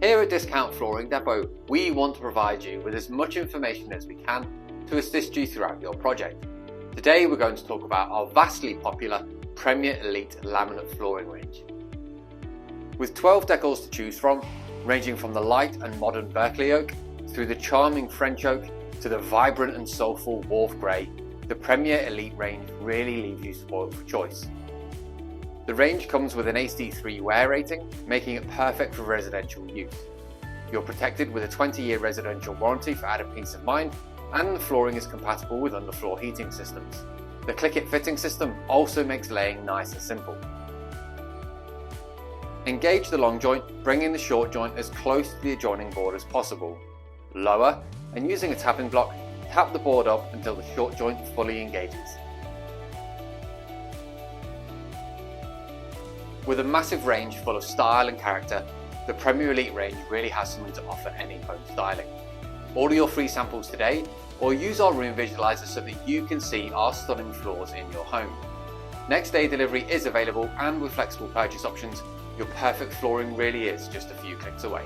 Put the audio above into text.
Here at Discount Flooring Depot, we want to provide you with as much information as we can to assist you throughout your project. Today we're going to talk about our vastly popular Premier Elite laminate flooring range. With 12 decors to choose from, ranging from the light and modern Berkeley oak, through the charming French oak, to the vibrant and soulful Wharf Grey, the Premier Elite range really leaves you spoiled for choice. The range comes with an HD3 wear rating, making it perfect for residential use. You're protected with a 20-year residential warranty for added peace of mind, and the flooring is compatible with underfloor heating systems. The Click-It fitting system also makes laying nice and simple. Engage the long joint, bringing the short joint as close to the adjoining board as possible. Lower, and using a tapping block, tap the board up until the short joint fully engages. With a massive range full of style and character, the Premier Elite range really has something to offer any home styling. Order your free samples today, or use our room visualizer so that you can see our stunning floors in your home. Next day delivery is available, and with flexible purchase options, your perfect flooring really is just a few clicks away.